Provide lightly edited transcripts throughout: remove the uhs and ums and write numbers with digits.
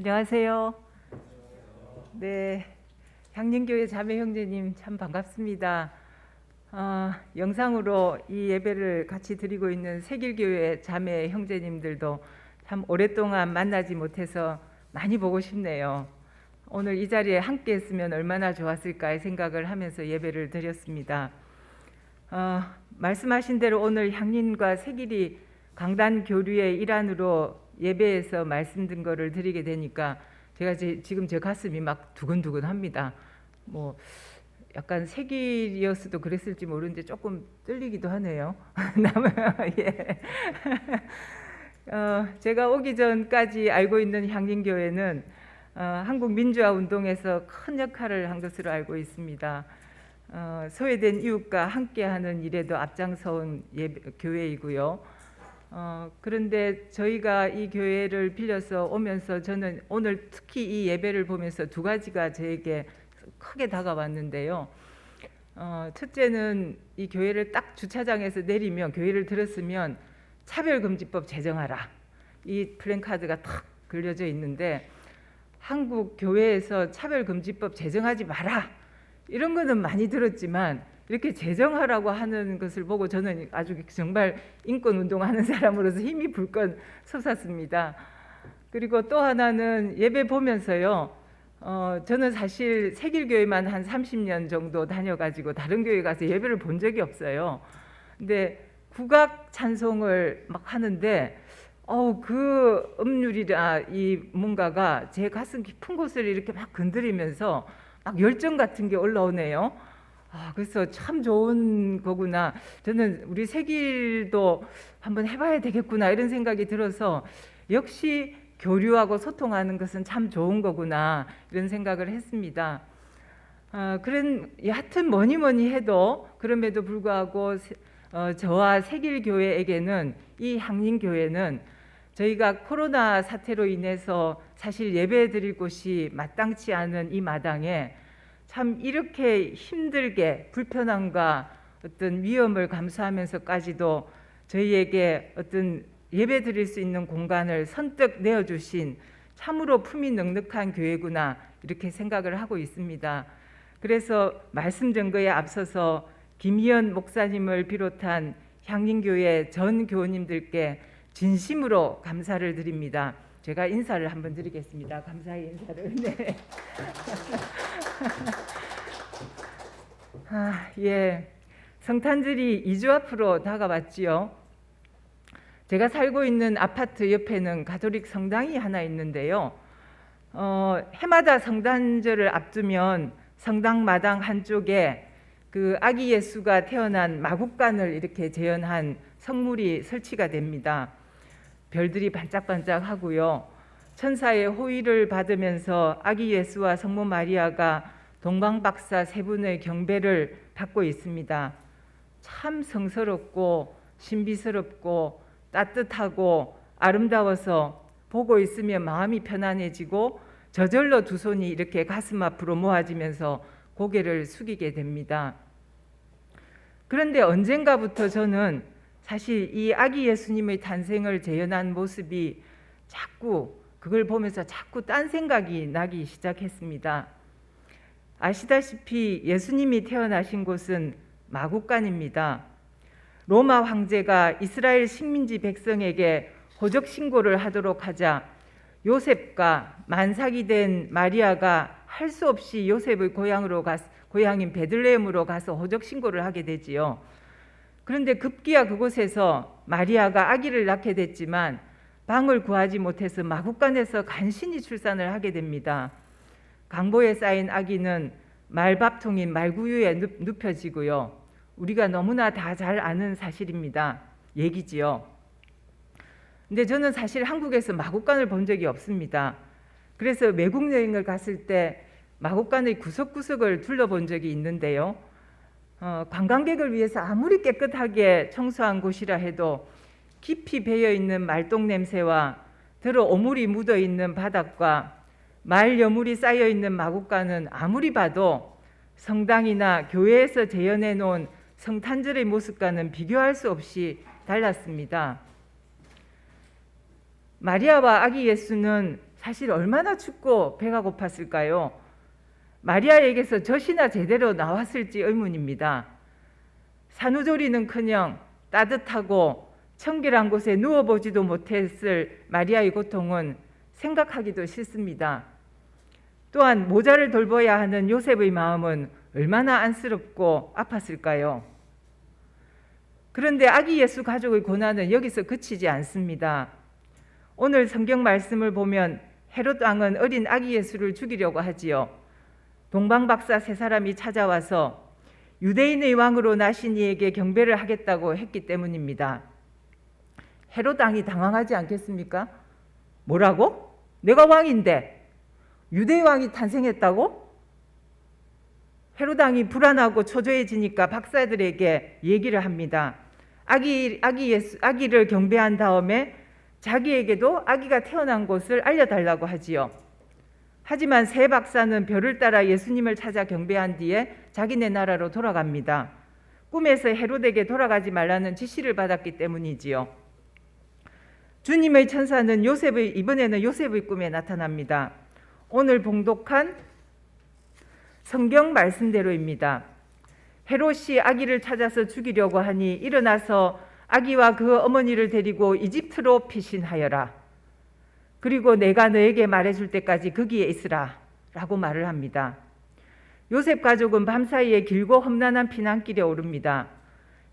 안녕하세요. 네, 향림교회 자매 형제님 참 반갑습니다. 영상으로 이 예배를 같이 드리고 있는 세길교회 자매 형제님들도 참 오랫동안 만나지 못해서 많이 보고 싶네요. 오늘 이 자리에 함께 했으면 얼마나 좋았을까 생각을 하면서 예배를 드렸습니다. 말씀하신 대로 오늘 향림과 세길이 강단 교류의 일환으로 예배에서 말씀드린 거를 드리게 되니까 제가 지금 제 가슴이 막 두근두근합니다. 뭐 약간 세길이었어도 그랬을지 모르는데 조금 떨리기도 하네요. 예. 제가 오기 전까지 알고 있는 향림교회는 한국 민주화 운동에서 큰 역할을 한 것으로 알고 있습니다. 소외된 이웃과 함께하는 일에도 앞장서온 교회이고요. 그런데 저희가 이 교회를 빌려서 오면서 저는 오늘 특히 이 예배를 보면서 두 가지가 저에게 크게 다가왔는데요. 첫째는 이 교회를 딱 주차장에서 내리면, 교회를 들었으면 차별금지법 제정하라, 이 플랜카드가 탁 걸려져 있는데, 한국 교회에서 차별금지법 제정하지 마라 이런 거는 많이 들었지만 이렇게 제정하라고 하는 것을 보고 저는 아주 정말 인권운동하는 사람으로서 힘이 불끈 솟았습니다. 그리고 또 하나는 예배 보면서요, 저는 사실 세길교회만 한 30년 정도 다녀가지고 다른 교회 가서 예배를 본 적이 없어요. 근데 국악 찬송을 막 하는데 그 음률이나 이 뭔가가 제 가슴 깊은 곳을 이렇게 막 건드리면서 막 열정 같은 게 올라오네요. 그래서 참 좋은 거구나, 저는 우리 세길도 한번 해봐야 되겠구나 이런 생각이 들어서 역시 교류하고 소통하는 것은 참 좋은 거구나 이런 생각을 했습니다. 하여튼 뭐니 해도 그럼에도 불구하고 저와 세길교회에게는, 이 향림교회는 저희가 코로나 사태로 인해서 사실 예배 드릴 곳이 마땅치 않은 이 마당에 참 이렇게 힘들게 불편함과 어떤 위험을 감수하면서까지도 저희에게 어떤 예배 드릴 수 있는 공간을 선뜻 내어주신 참으로 품이 넉넉한 교회구나 이렇게 생각을 하고 있습니다. 그래서 말씀 전거에 앞서서 김희연 목사님을 비롯한 향림교회 전 교우님들께 진심으로 감사를 드립니다. 제가 인사를 한번 드리겠습니다. 감사의 인사를. 네. 예. 성탄절이 2주 앞으로 다가왔지요. 제가 살고 있는 아파트 옆에는 가톨릭 성당이 하나 있는데요. 해마다 성탄절을 앞두면 성당 마당 한쪽에 그 아기 예수가 태어난 마국간을 이렇게 재현한 성물이 설치가 됩니다. 별들이 반짝반짝하고요. 천사의 호의를 받으면서 아기 예수와 성모 마리아가 동방박사 세 분의 경배를 받고 있습니다. 참 성스럽고 신비스럽고 따뜻하고 아름다워서 보고 있으면 마음이 편안해지고 저절로 두 손이 이렇게 가슴 앞으로 모아지면서 고개를 숙이게 됩니다. 그런데 언젠가부터 저는 사실 이 아기 예수님의 탄생을 재현한 모습이 그걸 보면서 자꾸 딴 생각이 나기 시작했습니다. 아시다시피 예수님이 태어나신 곳은 마국간입니다. 로마 황제가 이스라엘 식민지 백성에게 호적 신고를 하도록 하자 요셉과 만삭이 된 마리아가 할 수 없이 요셉의 고향인 베들레헴으로 가서 호적 신고를 하게 되지요. 그런데 급기야 그곳에서 마리아가 아기를 낳게 됐지만 방을 구하지 못해서 마국간에서 간신히 출산을 하게 됩니다. 강보에 쌓인 아기는 말밥통인 말구유에 눕혀지고요. 우리가 너무나 다 잘 아는 사실입니다. 얘기지요. 근데 저는 사실 한국에서 마국간을 본 적이 없습니다. 그래서 외국 여행을 갔을 때 마국간의 구석구석을 둘러본 적이 있는데요. 관광객을 위해서 아무리 깨끗하게 청소한 곳이라 해도 깊이 배어있는 말똥 냄새와 더러 오물이 묻어있는 바닥과 말 여물이 쌓여있는 마국간은 아무리 봐도 성당이나 교회에서 재현해 놓은 성탄절의 모습과는 비교할 수 없이 달랐습니다. 마리아와 아기 예수는 사실 얼마나 춥고 배가 고팠을까요? 마리아에게서 젖이나 제대로 나왔을지 의문입니다. 산후조리는커녕 따뜻하고 청결한 곳에 누워보지도 못했을 마리아의 고통은 생각하기도 싫습니다. 또한 모자를 돌봐야 하는 요셉의 마음은 얼마나 안쓰럽고 아팠을까요? 그런데 아기 예수 가족의 고난은 여기서 그치지 않습니다. 오늘 성경 말씀을 보면 헤롯 왕은 어린 아기 예수를 죽이려고 하지요. 동방박사 세 사람이 찾아와서 유대인의 왕으로 나신 이에게 경배를 하겠다고 했기 때문입니다. 헤롯 왕이 당황하지 않겠습니까? 뭐라고? 내가 왕인데 유대 왕이 탄생했다고? 헤롯 왕이 불안하고 초조해지니까 박사들에게 얘기를 합니다. 아기를 경배한 다음에 자기에게도 아기가 태어난 곳을 알려달라고 하지요. 하지만 세 박사는 별을 따라 예수님을 찾아 경배한 뒤에 자기네 나라로 돌아갑니다. 꿈에서 헤롯에게 돌아가지 말라는 지시를 받았기 때문이지요. 주님의 천사는 이번에는 요셉의 꿈에 나타납니다. 오늘 봉독한 성경 말씀대로입니다. 헤롯이 아기를 찾아서 죽이려고 하니 일어나서 아기와 그 어머니를 데리고 이집트로 피신하여라. 그리고 내가 너에게 말해줄 때까지 거기에 있으라 라고 말을 합니다. 요셉 가족은 밤사이에 길고 험난한 피난길에 오릅니다.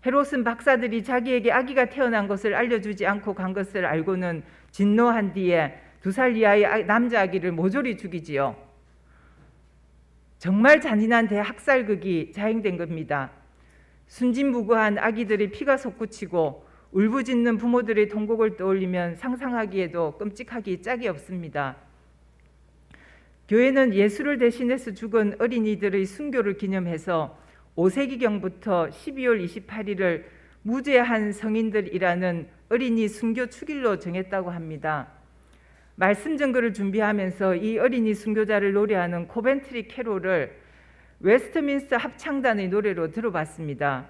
헤롯은 박사들이 자기에게 아기가 태어난 것을 알려주지 않고 간 것을 알고는 진노한 뒤에 2살 이하의 남자 아기를 모조리 죽이지요. 정말 잔인한 대학살극이 자행된 겁니다. 순진무구한 아기들의 피가 솟구치고 울부짖는 부모들의 통곡을 떠올리면 상상하기에도 끔찍하기 짝이 없습니다. 교회는 예수를 대신해서 죽은 어린이들의 순교를 기념해서 5세기경부터 12월 28일을 무죄한 성인들이라는 어린이 순교 축일로 정했다고 합니다. 말씀 증거를 준비하면서 이 어린이 순교자를 노래하는 코벤트리 캐롤을 웨스트민스터 합창단의 노래로 들어봤습니다.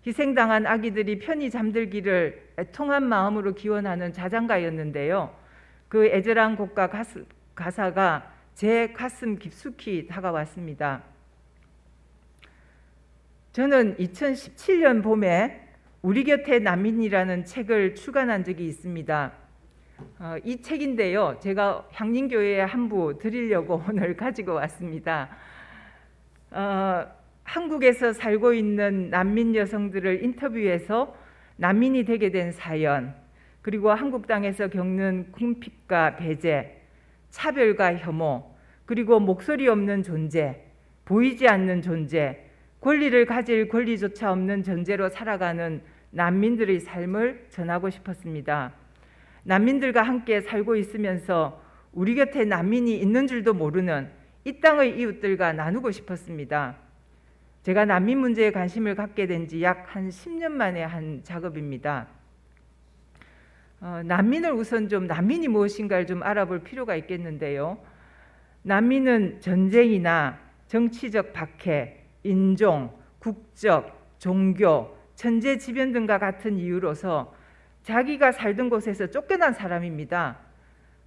희생당한 아기들이 편히 잠들기를 애통한 마음으로 기원하는 자장가였는데요. 그 애절한 곡과 가사가 제 가슴 깊숙이 다가왔습니다. 저는 2017년 봄에 우리 곁에 난민이라는 책을 출간한 적이 있습니다. 이 책인데요. 제가 향림교회에 한 부 드리려고 오늘 가지고 왔습니다. 한국에서 살고 있는 난민 여성들을 인터뷰해서 난민이 되게 된 사연, 그리고 한국 땅에서 겪는 궁핍과 배제, 차별과 혐오, 그리고 목소리 없는 존재, 보이지 않는 존재, 권리를 가질 권리조차 없는 존재로 살아가는 난민들의 삶을 전하고 싶었습니다. 난민들과 함께 살고 있으면서 우리 곁에 난민이 있는 줄도 모르는 이 땅의 이웃들과 나누고 싶었습니다. 제가 난민 문제에 관심을 갖게 된 지 약 한 10년 만에 한 작업입니다. 난민을 우선 난민이 무엇인가를 좀 알아볼 필요가 있겠는데요. 난민은 전쟁이나 정치적 박해, 인종, 국적, 종교, 천재지변 등과 같은 이유로서 자기가 살던 곳에서 쫓겨난 사람입니다.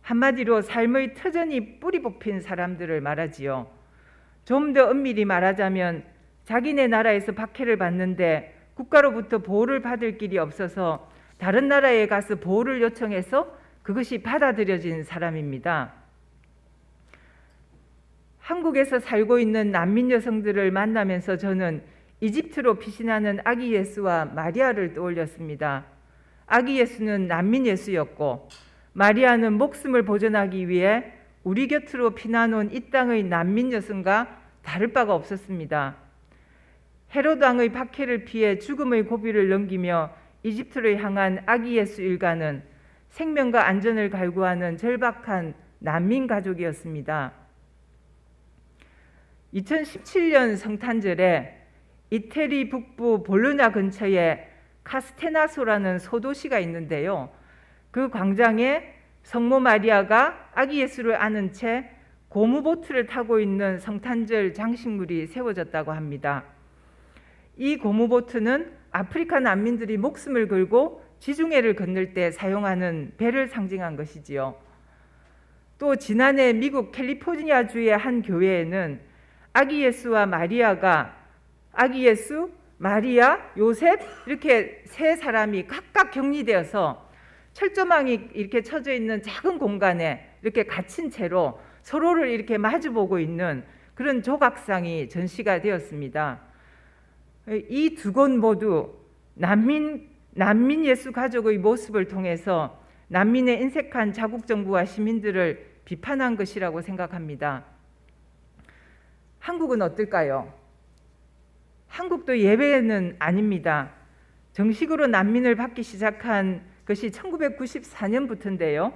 한마디로 삶의 터전이 뿌리 뽑힌 사람들을 말하지요. 좀 더 엄밀히 말하자면 자기네 나라에서 박해를 받는데 국가로부터 보호를 받을 길이 없어서 다른 나라에 가서 보호를 요청해서 그것이 받아들여진 사람입니다. 한국에서 살고 있는 난민 여성들을 만나면서 저는 이집트로 피신하는 아기 예수와 마리아를 떠올렸습니다. 아기 예수는 난민 예수였고 마리아는 목숨을 보존하기 위해 우리 곁으로 피난온 이 땅의 난민 여성과 다를 바가 없었습니다. 헤롯 왕의 박해를 피해 죽음의 고비를 넘기며 이집트로 향한 아기 예수 일가는 생명과 안전을 갈구하는 절박한 난민 가족이었습니다. 2017년 성탄절에 이태리 북부 볼로냐 근처에 카스테나소라는 소도시가 있는데요. 그 광장에 성모 마리아가 아기 예수를 안은 채 고무보트를 타고 있는 성탄절 장식물이 세워졌다고 합니다. 이 고무보트는 아프리카 난민들이 목숨을 걸고 지중해를 건널 때 사용하는 배를 상징한 것이지요. 또 지난해 미국 캘리포니아주의 한 교회에는 아기 예수와 마리아가 아기 예수, 마리아, 요셉 이렇게 세 사람이 각각 격리되어서 철조망이 이렇게 쳐져 있는 작은 공간에 이렇게 갇힌 채로 서로를 이렇게 마주보고 있는 그런 조각상이 전시가 되었습니다. 이 두 곳 모두 난민 예수 가족의 모습을 통해서 난민의 인색한 자국 정부와 시민들을 비판한 것이라고 생각합니다. 한국은 어떨까요? 한국도 예외는 아닙니다. 정식으로 난민을 받기 시작한 것이 1994년부터인데요.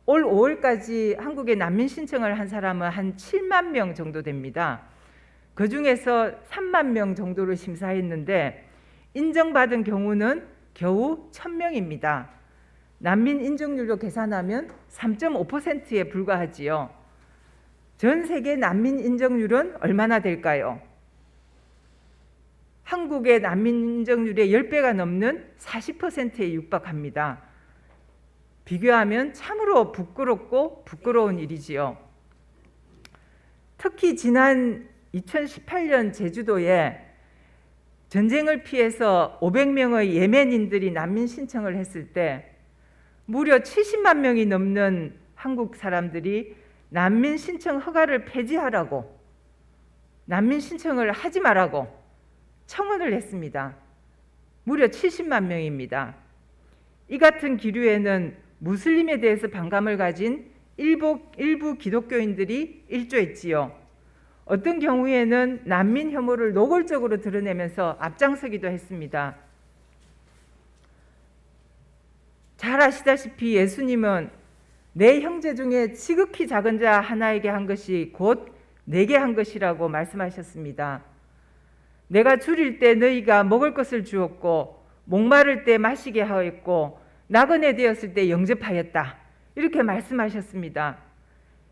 올 5월까지 한국에 난민 신청을 한 사람은 한 7만 명 정도 됩니다. 그 중에서 3만 명 정도를 심사했는데 인정받은 경우는 겨우 1,000명입니다. 난민 인정률로 계산하면 3.5%에 불과하지요. 전 세계 난민 인정률은 얼마나 될까요? 한국의 난민 인정률의 10배가 넘는 40%에 육박합니다. 비교하면 참으로 부끄럽고 부끄러운 일이지요. 특히 지난 2018년 제주도에 전쟁을 피해서 500명의 예멘인들이 난민 신청을 했을 때 무려 70만 명이 넘는 한국 사람들이 난민 신청 허가를 폐지하라고, 난민 신청을 하지 말라고 청원을 했습니다. 무려 70만 명입니다. 이 같은 기류에는 무슬림에 대해서 반감을 가진 일부 기독교인들이 일조했지요. 어떤 경우에는 난민 혐오를 노골적으로 드러내면서 앞장서기도 했습니다. 잘 아시다시피 예수님은 내 형제 중에 지극히 작은 자 하나에게 한 것이 곧 내게 한 것이라고 말씀하셨습니다. 내가 줄일 때 너희가 먹을 것을 주었고 목마를 때 마시게 하였고 나그네 되었을 때 영접하였다. 이렇게 말씀하셨습니다.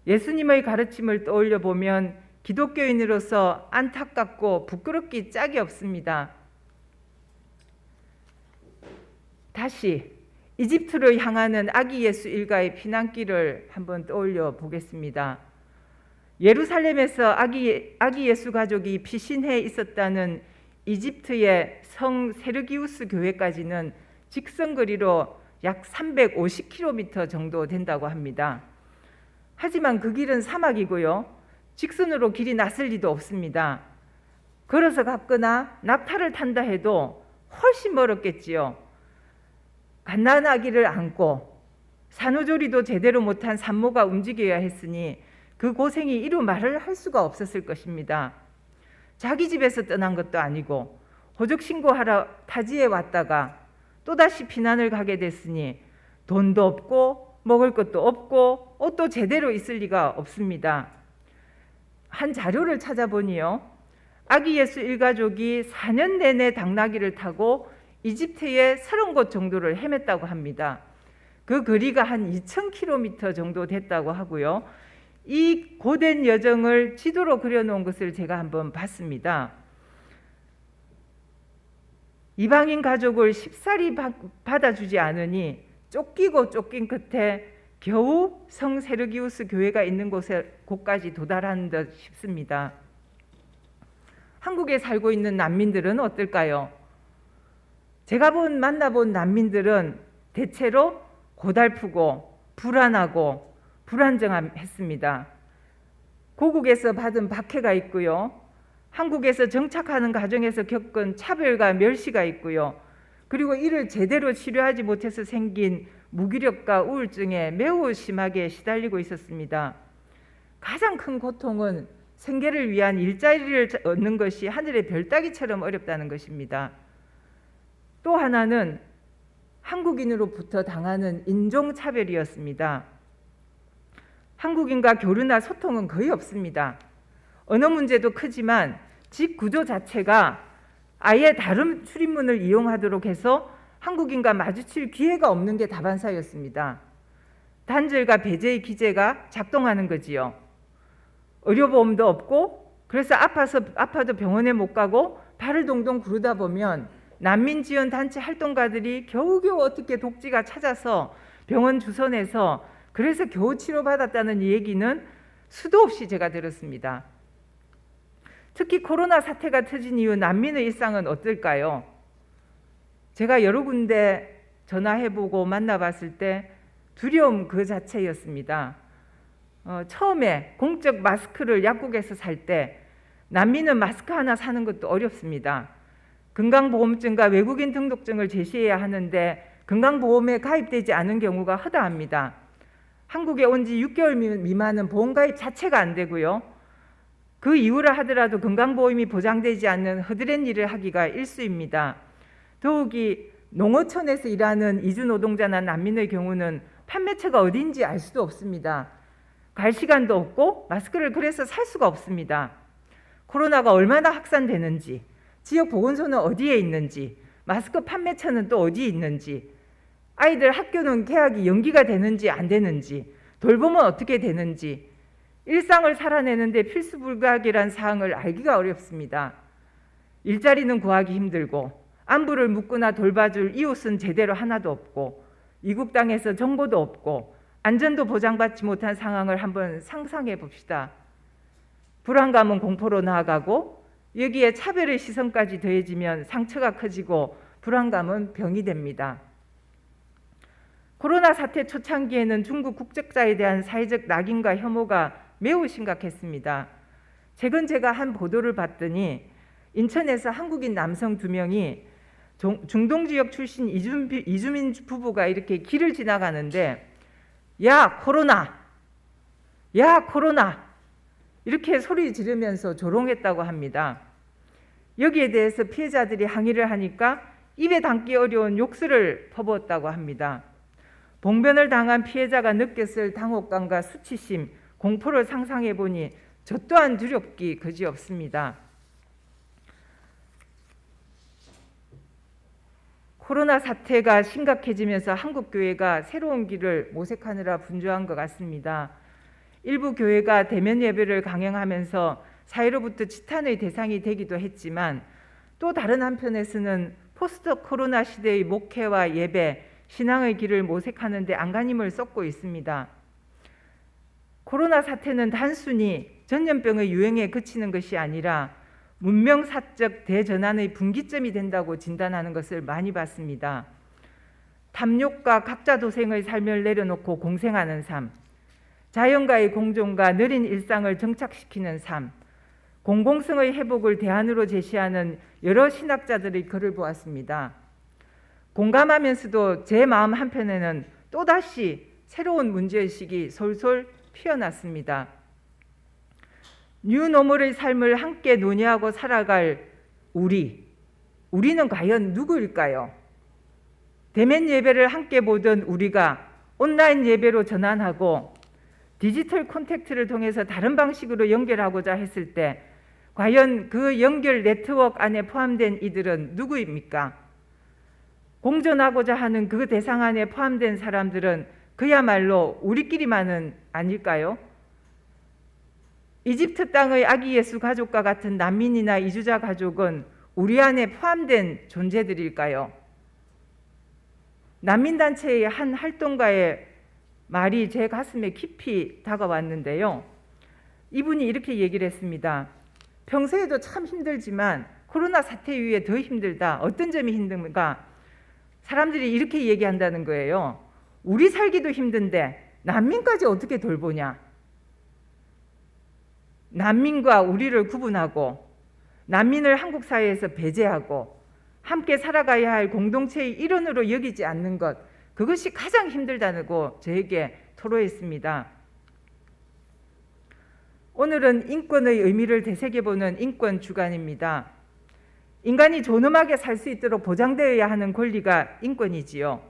예수님의 가르침을 떠올려 보면 기독교인으로서 안타깝고 부끄럽기 짝이 없습니다. 다시 이집트로 향하는 아기 예수 일가의 피난길을 한번 떠올려 보겠습니다. 예루살렘에서 아기 예수 가족이 피신해 있었다는 이집트의 성 세르기우스 교회까지는 직선거리로 약 350km 정도 된다고 합니다. 하지만 그 길은 사막이고요. 직선으로 길이 낯설 리도 없습니다. 걸어서 갔거나 낙타를 탄다 해도 훨씬 멀었겠지요. 갓난아기를 안고 산후조리도 제대로 못한 산모가 움직여야 했으니 그 고생이 이루 말을 할 수가 없었을 것입니다. 자기 집에서 떠난 것도 아니고 호적 신고하러 타지에 왔다가 또다시 피난을 가게 됐으니 돈도 없고 먹을 것도 없고 옷도 제대로 있을 리가 없습니다. 한 자료를 찾아보니요. 아기 예수 일가족이 4년 내내 당나귀를 타고 이집트의 30곳 정도를 헤맸다고 합니다. 그 거리가 한 2,000km 정도 됐다고 하고요. 이 고된 여정을 지도로 그려놓은 것을 제가 한번 봤습니다. 이방인 가족을 쉽사리 받아주지 않으니 쫓기고 쫓긴 끝에 겨우 성 세르기우스 교회가 있는 곳까지 도달한 듯 싶습니다. 한국에 살고 있는 난민들은 어떨까요? 제가 만나본 난민들은 대체로 고달프고 불안하고 불안정했습니다. 고국에서 받은 박해가 있고요. 한국에서 정착하는 과정에서 겪은 차별과 멸시가 있고요. 그리고 이를 제대로 치료하지 못해서 생긴 무기력과 우울증에 매우 심하게 시달리고 있었습니다. 가장 큰 고통은 생계를 위한 일자리를 얻는 것이 하늘의 별따기처럼 어렵다는 것입니다. 또 하나는 한국인으로부터 당하는 인종차별이었습니다. 한국인과 교류나 소통은 거의 없습니다. 언어 문제도 크지만 집 구조 자체가 아예 다른 출입문을 이용하도록 해서 한국인과 마주칠 기회가 없는 게 다반사였습니다. 단절과 배제의 기제가 작동하는 거지요. 의료보험도 없고 그래서 아파도 병원에 못 가고 발을 동동 구르다 보면 난민 지원 단체 활동가들이 겨우겨우 어떻게 독지가 찾아서 병원 주선해서 그래서 겨우 치료받았다는 얘기는 수도 없이 제가 들었습니다. 특히 코로나 사태가 터진 이후 난민의 일상은 어떨까요? 제가 여러 군데 전화해보고 만나봤을 때 두려움 그 자체였습니다. 처음에 공적 마스크를 약국에서 살 때 난민은 마스크 하나 사는 것도 어렵습니다. 건강보험증과 외국인 등록증을 제시해야 하는데 건강보험에 가입되지 않은 경우가 허다합니다. 한국에 온 지 6개월 미만은 보험가입 자체가 안 되고요. 그 이후라 하더라도 건강보험이 보장되지 않는 허드렛 일을 하기가 일쑤입니다. 더욱이 농어촌에서 일하는 이주노동자나 난민의 경우는 판매처가 어딘지 알 수도 없습니다. 갈 시간도 없고 마스크를 그래서 살 수가 없습니다. 코로나가 얼마나 확산되는지, 지역 보건소는 어디에 있는지, 마스크 판매처는 또 어디에 있는지, 아이들 학교는 개학이 연기가 되는지 안 되는지, 돌봄은 어떻게 되는지, 일상을 살아내는데 필수불가결한 사항을 알기가 어렵습니다. 일자리는 구하기 힘들고 안부를 묻거나 돌봐줄 이웃은 제대로 하나도 없고 이국 땅에서 정보도 없고 안전도 보장받지 못한 상황을 한번 상상해 봅시다. 불안감은 공포로 나아가고 여기에 차별의 시선까지 더해지면 상처가 커지고 불안감은 병이 됩니다. 코로나 사태 초창기에는 중국 국적자에 대한 사회적 낙인과 혐오가 매우 심각했습니다. 최근 제가 한 보도를 봤더니 인천에서 한국인 남성 2명이 중동지역 출신 이주민 부부가 이렇게 길을 지나가는데 야 코로나! 야 코로나! 이렇게 소리 지르면서 조롱했다고 합니다. 여기에 대해서 피해자들이 항의를 하니까 입에 담기 어려운 욕설을 퍼부었다고 합니다. 봉변을 당한 피해자가 느꼈을 당혹감과 수치심, 공포를 상상해 보니 저 또한 두렵기 그지없습니다. 코로나 사태가 심각해지면서 한국 교회가 새로운 길을 모색하느라 분주한 것 같습니다. 일부 교회가 대면 예배를 강행하면서 사회로부터 지탄의 대상이 되기도 했지만 또 다른 한편에서는 포스트 코로나 시대의 목회와 예배, 신앙의 길을 모색하는 데 안간힘을 쏟고 있습니다. 코로나 사태는 단순히 전염병의 유행에 그치는 것이 아니라 문명사적 대전환의 분기점이 된다고 진단하는 것을 많이 봤습니다. 탐욕과 각자도생의 삶을 내려놓고 공생하는 삶, 자연과의 공존과 느린 일상을 정착시키는 삶, 공공성의 회복을 대안으로 제시하는 여러 신학자들의 글을 보았습니다. 공감하면서도 제 마음 한편에는 또다시 새로운 문제의식이 솔솔 피어났습니다. 뉴노멀의 삶을 함께 논의하고 살아갈 우리는 과연 누구일까요? 대면 예배를 함께 보던 우리가 온라인 예배로 전환하고 디지털 콘택트를 통해서 다른 방식으로 연결하고자 했을 때 과연 그 연결 네트워크 안에 포함된 이들은 누구입니까? 공존하고자 하는 그 대상 안에 포함된 사람들은 그야말로 우리끼리만은 아닐까요? 이집트 땅의 아기 예수 가족과 같은 난민이나 이주자 가족은 우리 안에 포함된 존재들일까요? 난민단체의 한 활동가의 말이 제 가슴에 깊이 다가왔는데요. 이분이 이렇게 얘기를 했습니다. 평소에도 참 힘들지만 코로나 사태 이후에 더 힘들다. 어떤 점이 힘든가? 사람들이 이렇게 얘기한다는 거예요. 우리 살기도 힘든데 난민까지 어떻게 돌보냐? 난민과 우리를 구분하고 난민을 한국 사회에서 배제하고 함께 살아가야 할 공동체의 일원으로 여기지 않는 것, 그것이 가장 힘들다고 저에게 토로했습니다. 오늘은 인권의 의미를 되새겨보는 인권 주간입니다. 인간이 존엄하게 살 수 있도록 보장되어야 하는 권리가 인권이지요.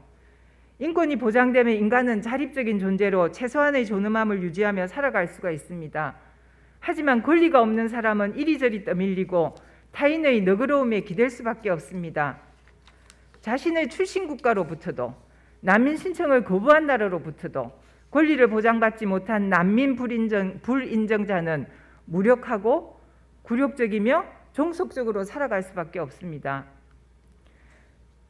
인권이 보장되면 인간은 자립적인 존재로 최소한의 존엄함을 유지하며 살아갈 수가 있습니다. 하지만 권리가 없는 사람은 이리저리 떠밀리고 타인의 너그러움에 기댈 수밖에 없습니다. 자신의 출신 국가로부터도 난민 신청을 거부한 나라로부터도 권리를 보장받지 못한 난민 불인정자는 무력하고 굴욕적이며 종속적으로 살아갈 수밖에 없습니다.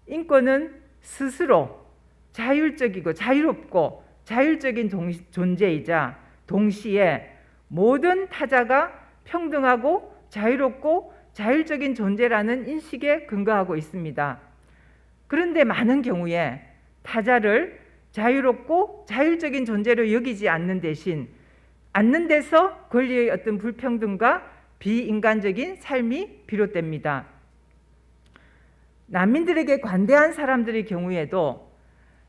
인권은 스스로 자율적이고 자유롭고 자율적인 존재이자 동시에 모든 타자가 평등하고 자유롭고 자율적인 존재라는 인식에 근거하고 있습니다. 그런데 많은 경우에 타자를 자유롭고 자율적인 존재로 여기지 않는 대신 않는 데서 권리의 어떤 불평등과 비인간적인 삶이 비롯됩니다. 난민들에게 관대한 사람들의 경우에도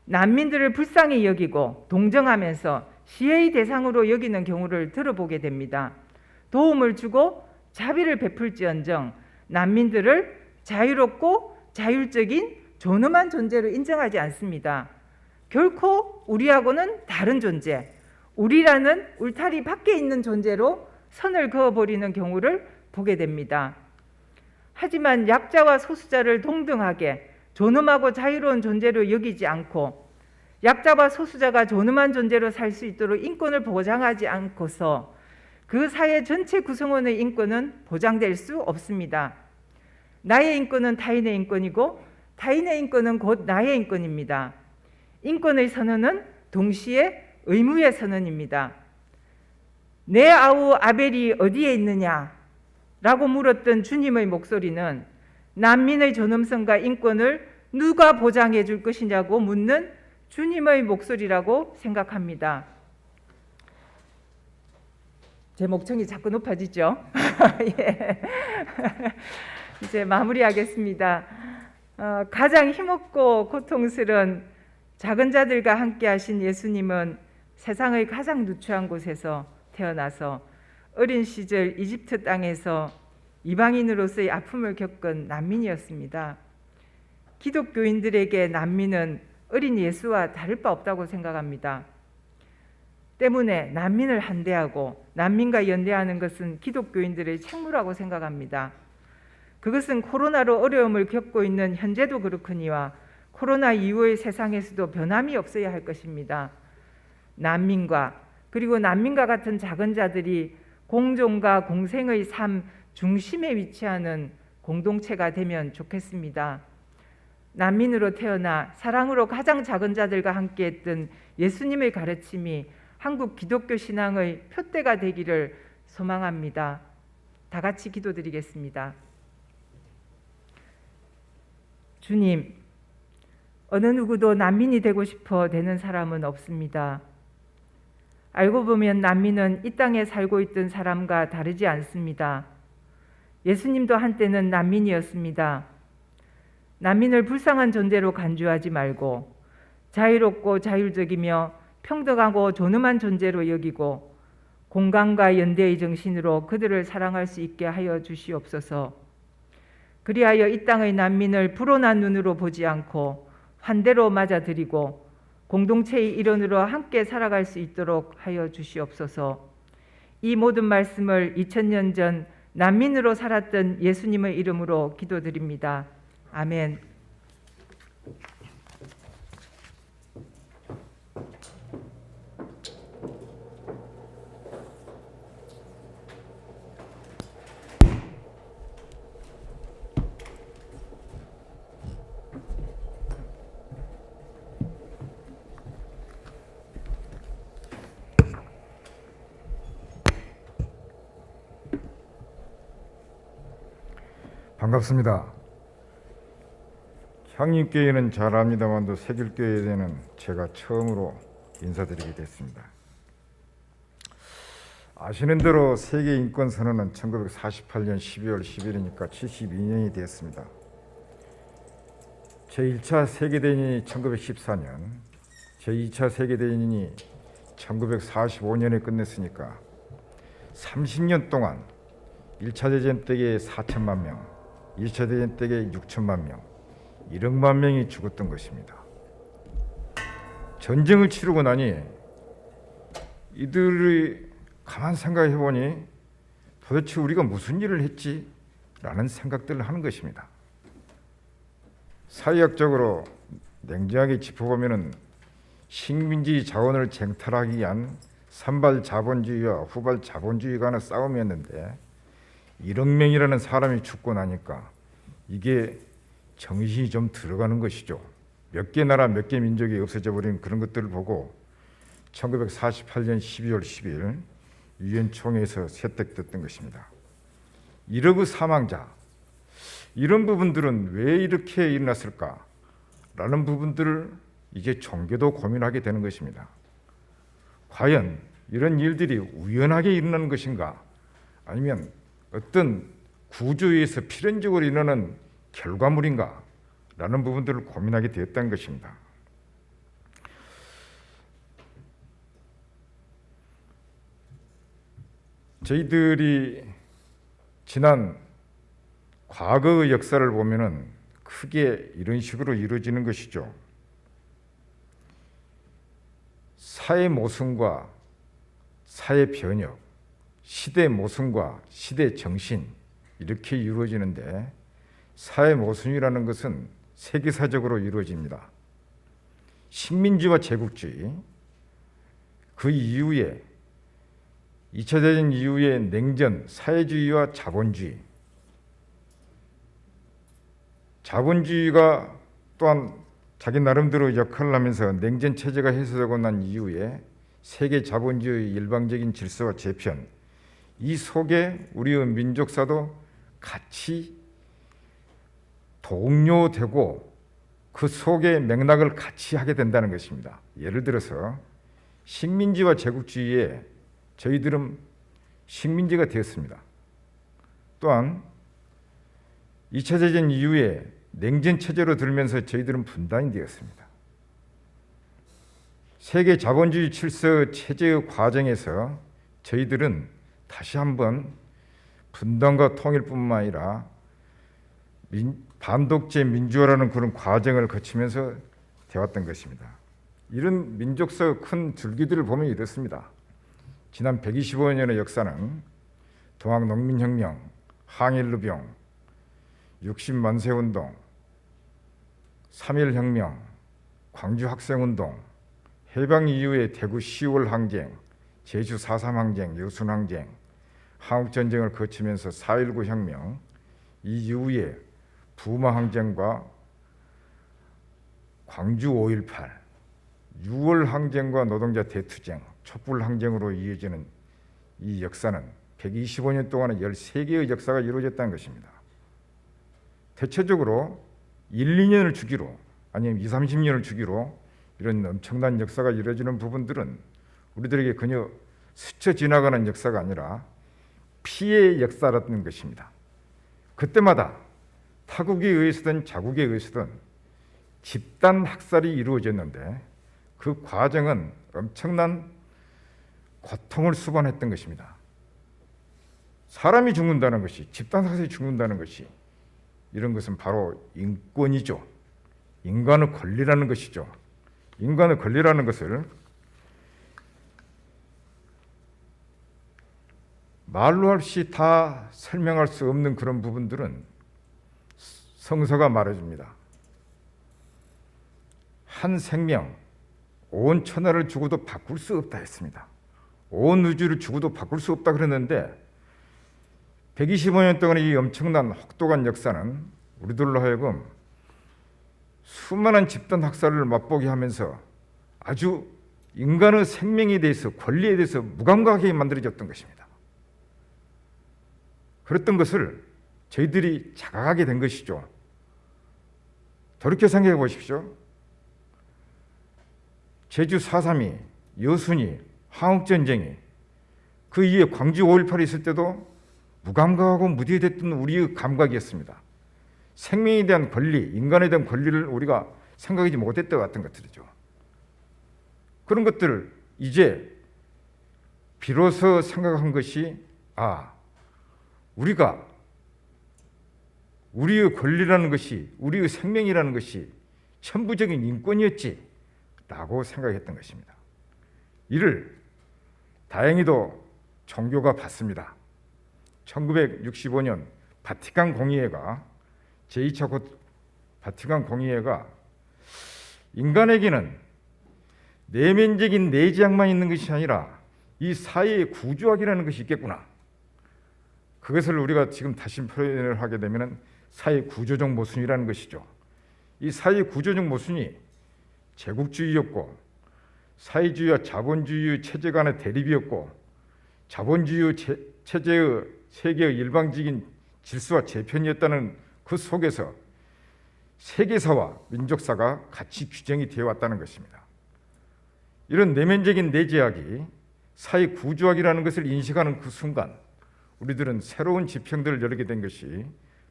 난민들을 불쌍히 여기고 동정하면서 시혜의 대상으로 여기는 경우를 들어보게 됩니다. 도움을 주고 자비를 베풀지언정 난민들을 자유롭고 자율적인 존엄한 존재로 인정하지 않습니다. 결코 우리하고는 다른 존재, 우리라는 울타리 밖에 있는 존재로 선을 그어버리는 경우를 보게 됩니다. 하지만 약자와 소수자를 동등하게 존엄하고 자유로운 존재로 여기지 않고 약자와 소수자가 존엄한 존재로 살 수 있도록 인권을 보장하지 않고서 그 사회 전체 구성원의 인권은 보장될 수 없습니다. 나의 인권은 타인의 인권이고 타인의 인권은 곧 나의 인권입니다. 인권의 선언은 동시에 의무의 선언입니다. 내 아우 아벨이 어디에 있느냐? 라고 물었던 주님의 목소리는 난민의 존엄성과 인권을 누가 보장해 줄 것이냐고 묻는 주님의 목소리라고 생각합니다. 제 목청이 자꾸 높아지죠? 예. 이제 마무리하겠습니다. 가장 힘없고 고통스러운 작은 자들과 함께 하신 예수님은 세상의 가장 누추한 곳에서 태어나서 어린 시절 이집트 땅에서 이방인으로서의 아픔을 겪은 난민이었습니다. 기독교인들에게 난민은 어린 예수와 다를 바 없다고 생각합니다. 때문에 난민을 한대하고 난민과 연대하는 것은 기독교인들의 책무라고 생각합니다. 그것은 코로나로 어려움을 겪고 있는 현재도 그렇거니와 코로나 이후의 세상에서도 변함이 없어야 할 것입니다. 난민과 그리고 난민과 같은 작은 자들이 공존과 공생의 삶 중심에 위치하는 공동체가 되면 좋겠습니다. 난민으로 태어나 사랑으로 가장 작은 자들과 함께했던 예수님의 가르침이 한국 기독교 신앙의 표대가 되기를 소망합니다. 다 같이 기도드리겠습니다. 주님, 어느 누구도 난민이 되고 싶어 되는 사람은 없습니다. 알고 보면 난민은 이 땅에 살고 있던 사람과 다르지 않습니다. 예수님도 한때는 난민이었습니다. 난민을 불쌍한 존재로 간주하지 말고 자유롭고 자율적이며 평등하고 존엄한 존재로 여기고 공감과 연대의 정신으로 그들을 사랑할 수 있게 하여 주시옵소서. 그리하여 이 땅의 난민을 불온한 눈으로 보지 않고 환대로 맞아들이고 공동체의 일원으로 함께 살아갈 수 있도록 하여 주시옵소서. 이 모든 말씀을 2000년 전 난민으로 살았던 예수님의 이름으로 기도드립니다. 아멘. 반갑습니다. 향림교회는 잘 압니다만도 세길교회에는 제가 처음으로 인사드리게 됐습니다. 아시는 대로 세계인권선언은 1948년 12월 10일이니까 72년이 되었습니다. 제1차 세계대전이 1914년, 제2차 세계대전이 1945년에 끝냈으니까 30년 동안 1차 대전 때에 4천만 명, 2차 대전 때에 6천만 명, 1억만 명이 죽었던 것입니다. 전쟁을 치르고 나니 이들이 가만 생각해 보니 도대체 우리가 무슨 일을 했지? 라는 생각들을 하는 것입니다. 사회학적으로 냉정하게 짚어보면 식민지 자원을 쟁탈하기 위한 선발 자본주의와 후발 자본주의 간의 싸움이었는데 1억 명이라는 사람이 죽고 나니까 이게 정신이 좀 들어가는 것이죠. 몇 개 나라 몇 개 민족이 없어져 버린 그런 것들을 보고 1948년 12월 10일 유엔 총회에서 채택됐던 것입니다. 이러그 사망자, 이런 부분들은 왜 이렇게 일어났을까라는 부분들을 이제 종교도 고민하게 되는 것입니다. 과연 이런 일들이 우연하게 일어나는 것인가, 아니면 어떤 구조에서 필연적으로 일어나는 결과물인가 라는 부분들을 고민하게 되었다는 것입니다. 저희들이 지난 과거의 역사를 보면은 크게 이런 식으로 이루어지는 것이죠. 사회 모순과 사회 변혁, 시대 모순과 시대 정신, 이렇게 이루어지는데, 사회 모순이라는 것은 세계사적으로 이루어집니다. 식민지와 제국주의, 그 이후에 2차 대전 이후에 냉전, 사회주의와 자본주의, 자본주의가 또한 자기 나름대로 역할을 하면서 냉전 체제가 해소되고 난 이후에 세계 자본주의 일방적인 질서와 재편, 이 속에 우리의 민족사도 같이 동료되고 그 속의 맥락을 같이 하게 된다는 것입니다. 예를 들어서 식민지와 제국주의에 저희들은 식민지가 되었습니다. 또한 2차 대전 이후에 냉전 체제로 들면서 저희들은 분단이 되었습니다. 세계 자본주의 질서 체제의 과정에서 저희들은 다시 한번 분단과 통일뿐만 아니라 반독재 민주화라는 그런 과정을 거치면서 되었던 것입니다. 이런 민족사의 큰 줄기들을 보면 이렇습니다. 지난 125년의 역사는 동학농민혁명, 항일루병, 60만세운동, 3.1혁명, 광주학생운동, 해방 이후의 대구 10월 항쟁, 제주 4.3항쟁, 여순항쟁, 한국전쟁을 거치면서 4.19 혁명, 이 이후에 부마항쟁과 광주 5.18, 6월 항쟁과 노동자 대투쟁, 촛불항쟁으로 이어지는 이 역사는 125년 동안의 13개의 역사가 이루어졌다는 것입니다. 대체적으로 1, 2년을 주기로, 아니면 2, 30년을 주기로 이런 엄청난 역사가 이루어지는 부분들은 우리들에게 그저 스쳐 지나가는 역사가 아니라 피해의 역사라는 것입니다. 그때마다 타국에 의해서든 자국에 의해서든 집단 학살이 이루어졌는데, 그 과정은 엄청난 고통을 수반했던 것입니다. 사람이 죽는다는 것이, 집단 학살이 죽는다는 것이, 이런 것은 바로 인권이죠. 인간의 권리라는 것이죠. 인간의 권리라는 것을 말로 없이 다 설명할 수 없는 그런 부분들은 성서가 말해줍니다. 한 생명, 온 천하를 주고도 바꿀 수 없다 했습니다. 온 우주를 주고도 바꿀 수 없다 그랬는데, 125년 동안의 이 엄청난 혹독한 역사는 우리들로 하여금 수많은 집단 학살을 맛보게 하면서 아주 인간의 생명에 대해서, 권리에 대해서 무감각하게 만들어졌던 것입니다. 그랬던 것을 저희들이 자각하게 된 것이죠. 돌이켜 생각해 보십시오. 제주 4.3이, 여순이, 한국전쟁이, 그 이후에 광주 5.18이 있을 때도 무감각하고 무디됐던 우리의 감각이었습니다. 생명에 대한 권리, 인간에 대한 권리를 우리가 생각하지 못했던 같은 것들이죠. 그런 것들을 이제 비로소 생각한 것이, 우리가 우리의 권리라는 것이, 우리의 생명이라는 것이 천부적인 인권이었지 라고 생각했던 것입니다. 이를 다행히도 종교가 봤습니다. 1965년 바티칸 공의회가, 제2차 바티칸 공의회가 인간에게는 내면적인 내재앙만 있는 것이 아니라 이 사회의 구조학이라는 것이 있겠구나. 그것을 우리가 지금 다시 표현을 하게 되면 사회 구조적 모순이라는 것이죠. 이 사회 구조적 모순이 제국주의였고 사회주의와 자본주의 체제 간의 대립이었고 자본주의 체제의 세계의 일방적인 질서와 재편이었다는 그 속에서 세계사와 민족사가 같이 규정이 되어 왔다는 것입니다. 이런 내면적인 내재학이 사회 구조학이라는 것을 인식하는 그 순간 우리들은 새로운 지평들을 열게 된 것이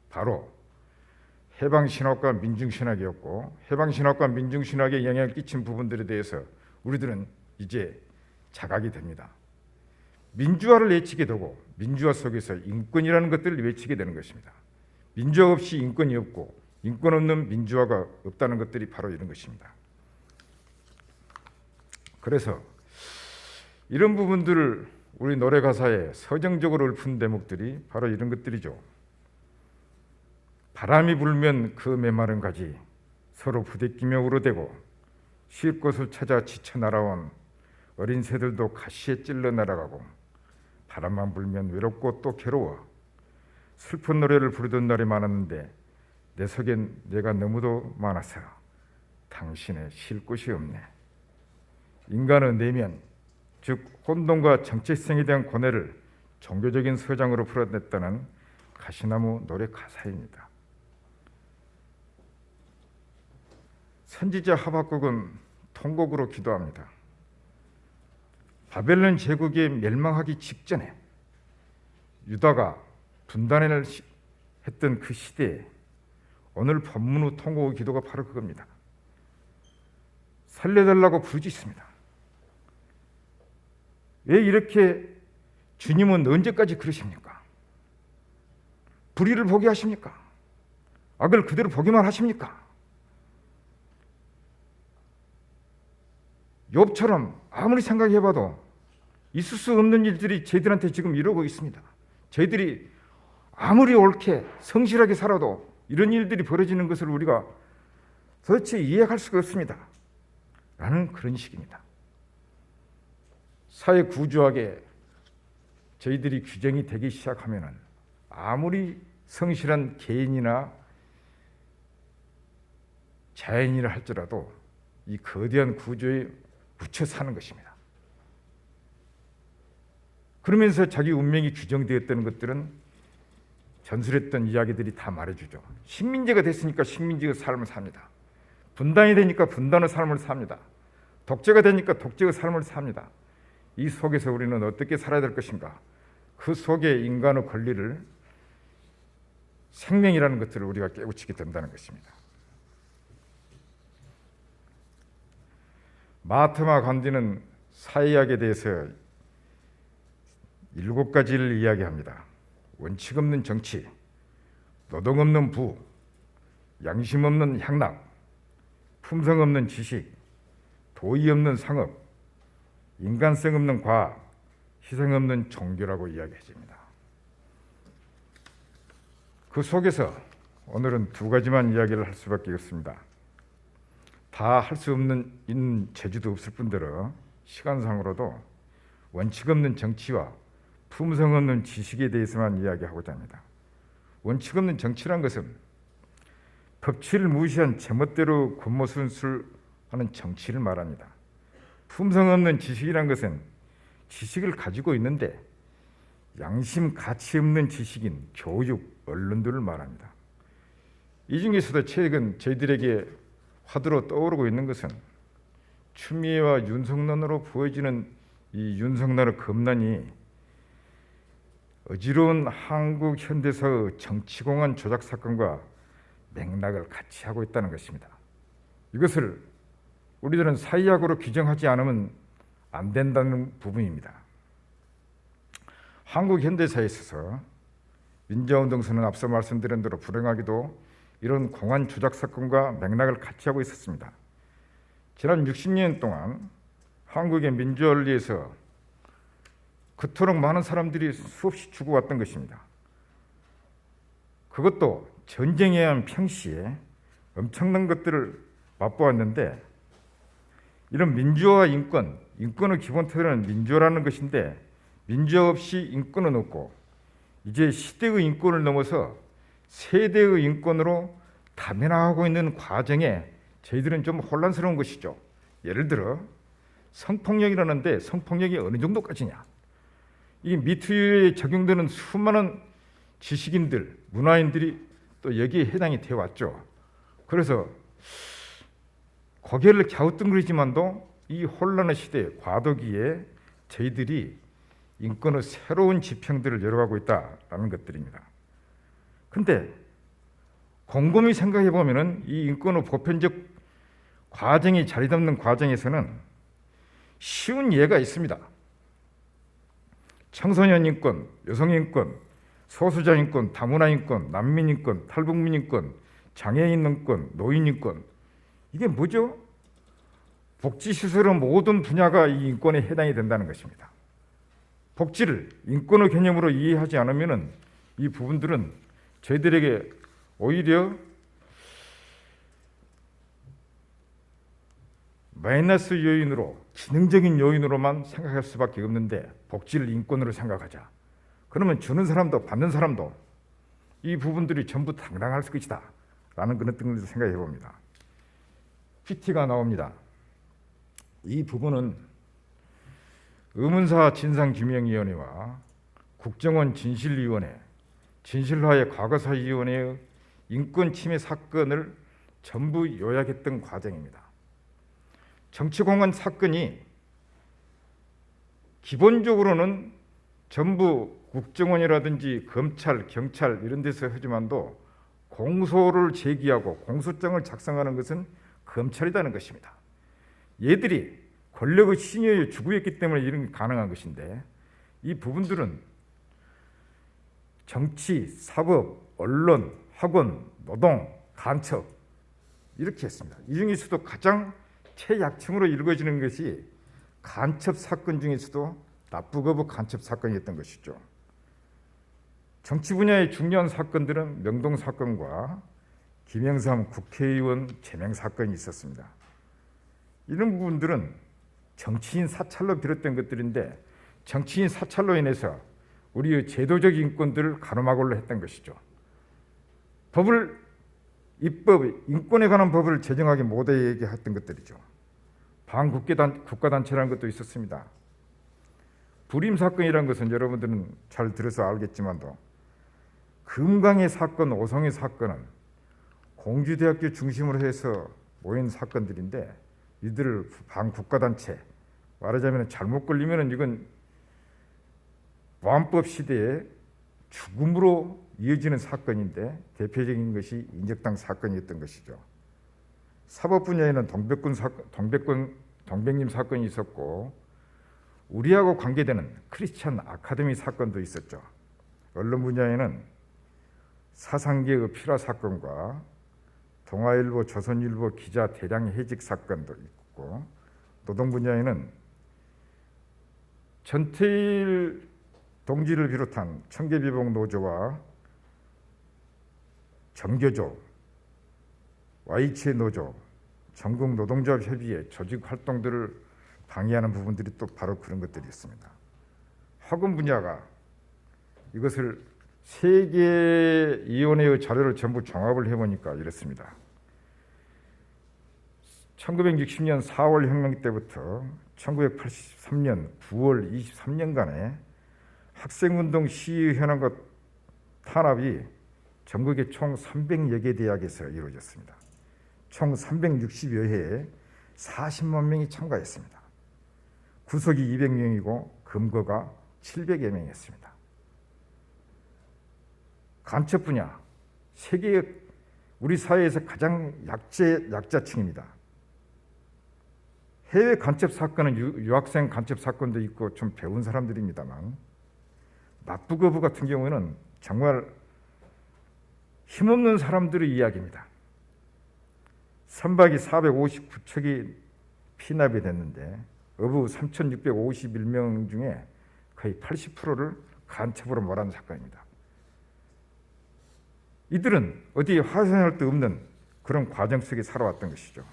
바로 해방신학과 민중신학이었고 해방신학과 민중신학에 영향을 끼친 부분들에 대해서 우리들은 이제 자각이 됩니다. 민주화를 외치게 되고 민주화 속에서 인권이라는 것들을 외치게 되는 것입니다. 민주화 없이 인권이 없고 인권 없는 민주화가 없다는 것들이 바로 이런 것입니다. 그래서 이런 부분들을 우리 노래 가사에 서정적으로 읊은 대목들이 바로 이런 것들이죠. 바람이 불면 그 메마른 가지 서로 부대끼며 울어대고 쉴 곳을 찾아 지쳐 날아온 어린 새들도 가시에 찔러 날아가고 바람만 불면 외롭고 또 괴로워 슬픈 노래를 부르던 날이 많았는데 내 속엔 내가 너무도 많아서 당신의 쉴 곳이 없네. 인간의 내면, 즉 혼돈과 정체성에 대한 고뇌를 종교적인 서장으로 풀어냈다는 가시나무 노래 가사입니다. 선지자 하박국은 통곡으로 기도합니다. 바벨론 제국이 멸망하기 직전에 유다가 분단을 했던 그 시대에 오늘 본문의 통곡의 기도가 바로 그겁니다. 살려달라고 부르짖습니다. 왜 이렇게 주님은 언제까지 그러십니까? 불의를 보게 하십니까? 악을 그대로 보기만 하십니까? 욥처럼 아무리 생각해봐도 있을 수 없는 일들이 저희들한테 지금 이러고 있습니다. 저희들이 아무리 옳게 성실하게 살아도 이런 일들이 벌어지는 것을 우리가 도대체 이해할 수가 없습니다. 라는 그런 식입니다. 사회 구조학에 저희들이 규정이 되기 시작하면 아무리 성실한 개인이나 자연이라 할지라도 이 거대한 구조에 묻혀 사는 것입니다. 그러면서 자기 운명이 규정되었다는 것들은 전술했던 이야기들이 다 말해주죠. 식민지가 됐으니까 식민지의 삶을 삽니다. 분단이 되니까 분단의 삶을 삽니다. 독재가 되니까 독재의 삶을 삽니다. 이 속에서 우리는 어떻게 살아야 될 것인가? 그 속에 인간의 권리를 생명이라는 것들을 우리가 깨우치게 된다는 것입니다. 마하트마 간디는 사회학에 대해서 7가지를 이야기합니다. 원칙 없는 정치, 노동 없는 부, 양심 없는 향락, 품성 없는 지식, 도의 없는 상업, 인간성 없는 과학, 희생 없는 종교라고 이야기해집니다. 그 속에서 오늘은 2가지만 이야기를 할 수밖에 없습니다. 다 할 수 있는 재주도 없을 뿐더러 시간상으로도 원칙 없는 정치와 품성 없는 지식에 대해서만 이야기하고자 합니다. 원칙 없는 정치란 것은 법치를 무시한 제멋대로 권모순술하는 정치를 말합니다. 품성 없는 지식이란 것은 지식을 가지고 있는데 양심 가치 없는 지식인 교육, 언론들을 말합니다. 이 중에서도 최근 저희들에게 화두로 떠오르고 있는 것은 추미애와 윤석열으로 보여지는 이 윤석열의 검난이 어지러운 한국 현대사의 정치공안 조작 사건과 맥락을 같이 하고 있다는 것입니다. 이것을 우리들은 사회학으로 규정하지 않으면 안 된다는 부분입니다. 한국 현대사에 있어서 민주화운동선은 앞서 말씀드린 대로 불행하게도 이런 공안 조작 사건과 맥락을 같이 하고 있었습니다. 지난 60년 동안 한국의 민주화를 위해서 그토록 많은 사람들이 수없이 죽어왔던 것입니다. 그것도 전쟁에 의한 평시에 엄청난 것들을 맛보았는데 이런 민주화와 인권의 기본 토대는 민주화라는 것인데 민주화 없이 인권은 없고 이제 시대의 인권을 넘어서 세대의 인권으로 다변화하고 있는 과정에 저희들은 좀 혼란스러운 것이죠. 예를 들어 성폭력이라는데 성폭력이 어느 정도까지냐? 이 미투에 적용되는 수많은 지식인들, 문화인들이 또 여기에 해당이 되어 왔죠. 그래서 고개를 갸우뚱거리지만도 이 혼란의 시대, 과도기에 저희들이 인권의 새로운 지평들을 열어가고 있다라는 것들입니다. 근데 곰곰이 생각해 보면은 이 인권의 보편적 과정이 자리 잡는 과정에서는 쉬운 예가 있습니다. 청소년 인권, 여성 인권, 소수자 인권, 다문화 인권, 난민 인권, 탈북민 인권, 장애인 인권, 노인 인권, 이게 뭐죠? 복지시설의 모든 분야가 이 인권에 해당이 된다는 것입니다. 복지를 인권의 개념으로 이해하지 않으면 이 부분들은 저희들에게 오히려 마이너스 요인으로, 기능적인 요인으로만 생각할 수밖에 없는데 복지를 인권으로 생각하자. 그러면 주는 사람도 받는 사람도 이 부분들이 전부 당당할 것이다 라는 그런 등을 생각해 봅니다. PT가 나옵니다. 이 부분은 의문사 진상규명위원회와 국정원 진실위원회, 진실화의 과거사위원회의 인권침해 사건을 전부 요약했던 과정입니다. 정치공헌 사건이 기본적으로는 전부 국정원이라든지 검찰, 경찰 이런 데서 하지만도 공소를 제기하고 공소장을 작성하는 것은 검찰이라는 것입니다. 얘들이 권력의 신여에 주구했기 때문에 이런 게 가능한 것인데 이 부분들은 정치, 사법, 언론, 학원, 노동, 간첩 이렇게 했습니다. 이 중에서도 가장 최약층으로 일궈지는 것이 간첩 사건 중에서도 납부거부 간첩 사건이었던 것이죠. 정치 분야의 중요한 사건들은 명동 사건과 김영삼 국회의원 제명 사건이 있었습니다. 이런 부분들은 정치인 사찰로 비롯된 것들인데 정치인 사찰로 인해서 우리의 제도적 인권들을 가로막으려 했던 것이죠. 입법, 인권에 관한 법을 제정하기 못하게 했던 것들이죠. 반국가단체라는 것도 있었습니다. 불임 사건이라는 것은 여러분들은 잘 들어서 알겠지만도 금강의 사건, 오송의 사건은 공주대학교 중심으로 해서 모인 사건들인데 이들을 반국가단체, 말하자면 잘못 걸리면 이건 보안법 시대에 죽음으로 이어지는 사건인데 대표적인 것이 인적당 사건이었던 것이죠. 사법 분야에는 동백님 사건이 있었고 우리하고 관계되는 크리스찬 아카데미 사건도 있었죠. 언론 분야에는 사상계의 필화 사건과 동아일보, 조선일보 기자 대량 해직 사건도 있고 노동 분야에는 전태일 동지를 비롯한 청계비봉 노조와 정교조, YH 노조, 전국 노동조합 협의회 조직 활동들을 방해하는 부분들이 또 바로 그런 것들이 있습니다. 학원 분야가 이것을 세계위원회의 자료를 전부 종합을 해보니까 이렇습니다. 1960년 4월 혁명 때부터 1983년 9월 23년간의 학생운동 시위 현황과 탄압이 전국의 총 300여 개 대학에서 이루어졌습니다. 총 360여 회에 40만 명이 참가했습니다. 구속이 200명이고 검거가 700여 명이었습니다. 간첩 분야, 세계 우리 사회에서 가장 약자층입니다. 해외 간첩 사건은 유학생 간첩 사건도 있고 좀 배운 사람들입니다만 납부거부 같은 경우는 정말 힘없는 사람들의 이야기입니다. 선박이 459척이 피납이 됐는데 어부 3,651명 중에 거의 80%를 간첩으로 몰아낸 사건입니다. 이들은 어디에 화생할 데 없는 그런 과정 속에 살아왔던 것이죠.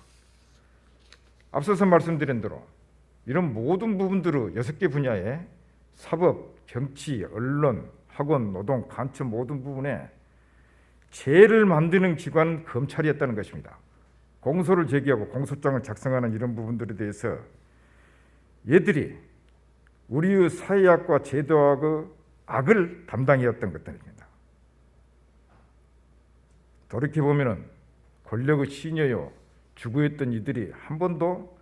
앞서서 말씀드린 대로 이런 모든 부분들의 6개 분야에 사법, 정치, 언론, 학원, 노동, 간첩 모든 부분에 죄를 만드는 기관은 검찰이었다는 것입니다. 공소를 제기하고 공소장을 작성하는 이런 부분들에 대해서 얘들이 우리의 사회학과 제도학의 악을 담당해왔던 것들입니다. 돌이켜보면 권력의 시녀요 주구였던 이들이 한 번도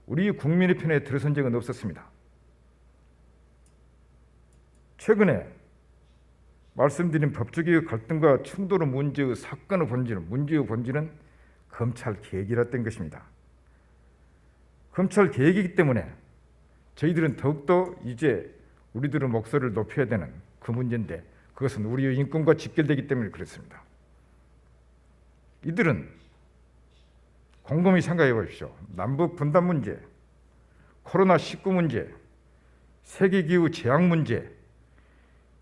우리 국민의 편에 들어선 적은 없었습니다. 최근에 말씀드린 법조계의 갈등과 충돌의 문제의 사건의 본질은 검찰 개혁이라던 것입니다. 검찰 개혁이기 때문에 저희들은 더욱더 이제 우리들의 목소리를 높여야 되는 그 문제인데, 그것은 우리의 인권과 직결되기 때문에 그렇습니다. 이들은 곰곰이 생각해 보십시오. 남북 분단 문제, 코로나19 문제, 세계기후 재앙 문제,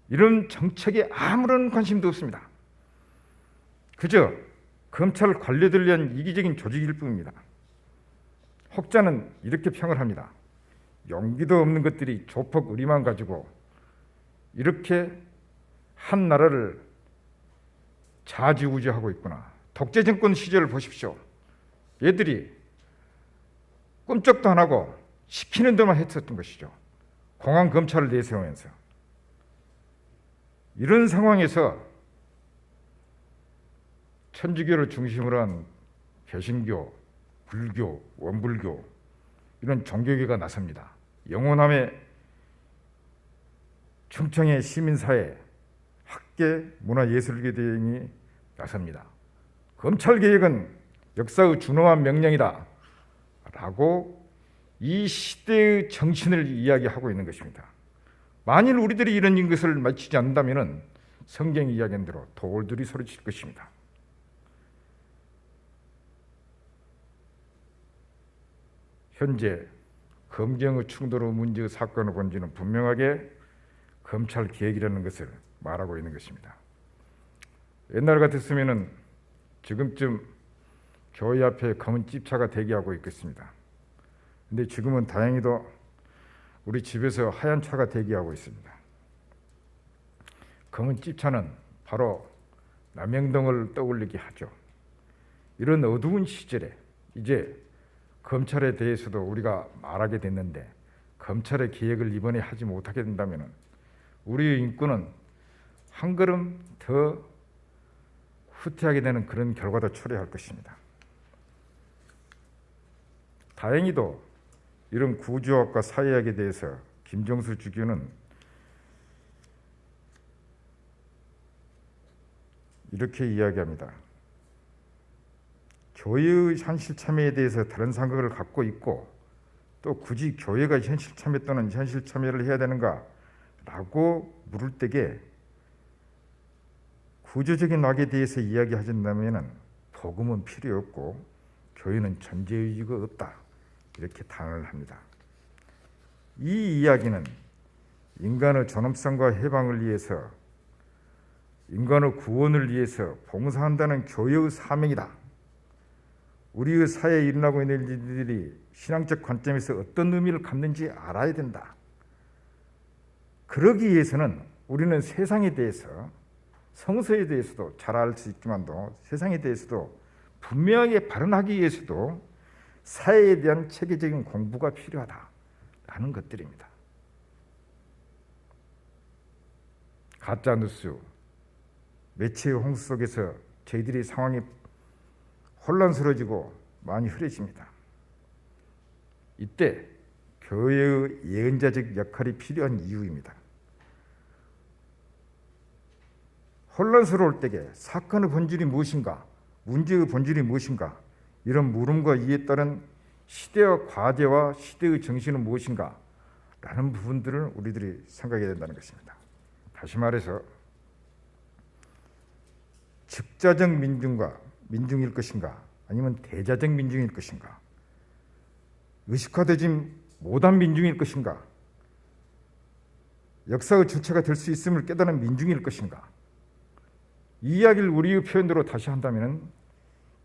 이런 정책에 아무런 관심도 없습니다. 그저 검찰 관료들 위한 이기적인 조직일 뿐입니다. 혹자는 이렇게 평을 합니다. 용기도 없는 것들이 조폭 의리만 가지고 이렇게 한 나라를 좌지우지하고 있구나. 독재 정권 시절을 보십시오. 얘들이 꿈쩍도 안 하고 시키는 대로만 했었던 것이죠. 공안 검찰을 내세우면서. 이런 상황에서 천주교를 중심으로 한 개신교, 불교, 원불교 이런 종교계가 나섭니다. 영호남의 충청의 시민사회, 학계, 문화예술계 대행이 나섭니다. 검찰개혁은 역사의 준엄한 명령이다 라고 이 시대의 정신을 이야기하고 있는 것입니다. 만일 우리들이 이런 것을 마치지 않는다면 성경이 이야기한 대로 돌들이 소리칠 것입니다. 현재 검경의 충돌의 문제의 사건의 본질은 분명하게 검찰 개혁이라는 것을 말하고 있는 것입니다. 옛날 같았으면 지금쯤 교회 앞에 검은 찝차가 대기하고 있겠습니다. 근데 지금은 다행히도 우리 집에서 하얀 차가 대기하고 있습니다. 검은 찝차는 바로 남영동을 떠올리게 하죠. 이런 어두운 시절에 이제 검찰에 대해서도 우리가 말하게 됐는데, 검찰의 개혁을 이번에 하지 못하게 된다면 우리의 인권은 한 걸음 더 후퇴하게 되는 그런 결과도 초래할 것입니다. 다행히도 이런 구조학과 사회학에 대해서 김정수 주교는 이렇게 이야기합니다. 교회의 현실 참여에 대해서 다른 생각을 갖고 있고, 또 굳이 교회가 현실 참여 또는 현실 참여를 해야 되는가 라고 물을 때에 구조적인 악에 대해서 이야기하신다면 복음은 필요 없고 교회는 존재의지가 없다, 이렇게 단언을 합니다. 이 이야기는 인간의 존엄성과 해방을 위해서, 인간의 구원을 위해서 봉사한다는 교회의 사명이다. 우리의 사회에 일어나고 있는 일들이 신앙적 관점에서 어떤 의미를 갖는지 알아야 된다. 그러기 위해서는 우리는 세상에 대해서, 성서에 대해서도 잘 알 수 있지만도 세상에 대해서도 분명하게 발언하기 위해서도 사회에 대한 체계적인 공부가 필요하다라는 것들입니다. 가짜뉴스, 매체의 홍수 속에서 저희들이 상황이 혼란스러워지고 많이 흐려집니다. 이때 교회의 예언자적 역할이 필요한 이유입니다. 혼란스러울 때에 사건의 본질이 무엇인가, 문제의 본질이 무엇인가, 이런 물음과 이에 따른 시대의 과제와 시대의 정신은 무엇인가 라는 부분들을 우리들이 생각해야 된다는 것입니다. 다시 말해서 즉자적 민중일 것인가, 아니면 대자적 민중일 것인가, 의식화되지 못한 민중일 것인가, 역사의 주체가 될 수 있음을 깨달은 민중일 것인가, 이 이야기를 우리의 표현대로 다시 한다면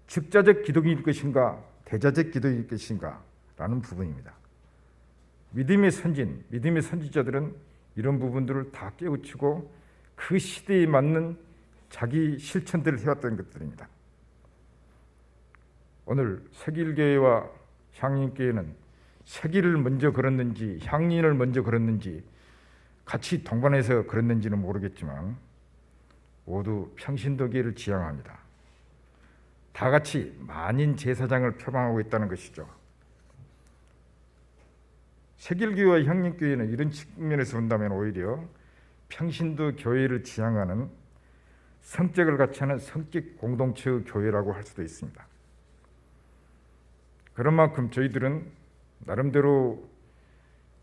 즉자적 기독일 것인가, 대자적 기독일 것인가 라는 부분입니다. 믿음의 선진, 믿음의 선지자들은 이런 부분들을 다 깨우치고 그 시대에 맞는 자기 실천들을 해왔던 것들입니다. 오늘 세길교회와 향인교회는 세기를 먼저 걸었는지 향린을 먼저 걸었는지 같이 동반해서 걸었는지는 모르겠지만 모두 평신도교회를 지향합니다. 다 같이 만인 제사장을 표방하고 있다는 것이죠. 세길교회와 향림교회는 이런 측면에서 본다면 오히려 평신도 교회를 지향하는 성격을 같이 하는 성격 공동체의 교회라고 할 수도 있습니다. 그런 만큼 저희들은 나름대로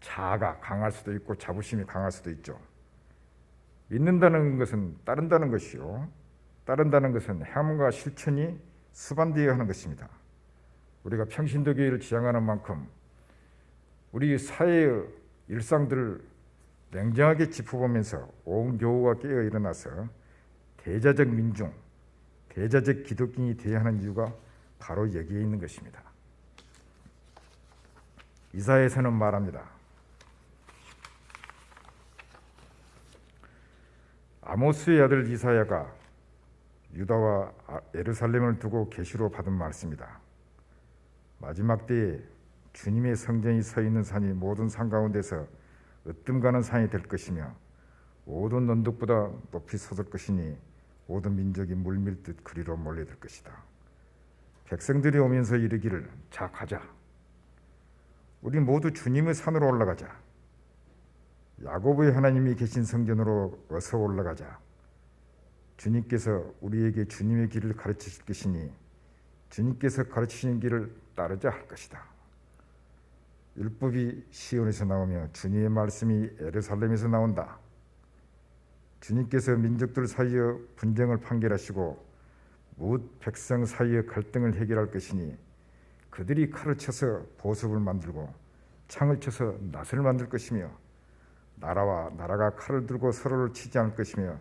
자아가 강할 수도 있고 자부심이 강할 수도 있죠. 믿는다는 것은 따른다는 것이요, 따른다는 것은 행함과 실천이 수반되어야 하는 것입니다. 우리가 평신도교회를 지향하는 만큼 우리 사회의 일상들을 냉정하게 짚어보면서 온 교우가 깨어 일어나서 대자적 민중, 대자적 기독인이 되어야 하는 이유가 바로 여기에 있는 것입니다. 이사야서는 말합니다. 아모스의 아들 이사야가 유다와 예루살렘을 두고 계시로 받은 말씀이다. 마지막 때에 주님의 성전이 서 있는 산이 모든 산 가운데서 으뜸가는 산이 될 것이며 모든 언덕보다 높이 솟을 것이니 모든 민족이 물밀듯 그리로 몰려들 것이다. 백성들이 오면서 이르기를 자 가자. 우리 모두 주님의 산으로 올라가자. 야곱의 하나님이 계신 성전으로 어서 올라가자. 주님께서 우리에게 주님의 길을 가르치실 것이니 주님께서 가르치시는 길을 따르자 할 것이다. 율법이 시온에서 나오며 주님의 말씀이 예루살렘에서 나온다. 주님께서 민족들 사이의 분쟁을 판결하시고 뭇 백성 사이의 갈등을 해결할 것이니 그들이 칼을 쳐서 보습을 만들고 창을 쳐서 낫을 만들 것이며 나라와 나라가 칼을 들고 서로를 치지 않을 것이며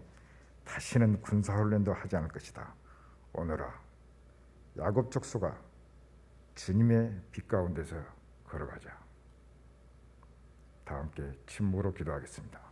다시는 군사훈련도 하지 않을 것이다. 오너라 야곱 족속아 주님의 빛 가운데서 걸어가자. 다 함께 침묵으로 기도하겠습니다.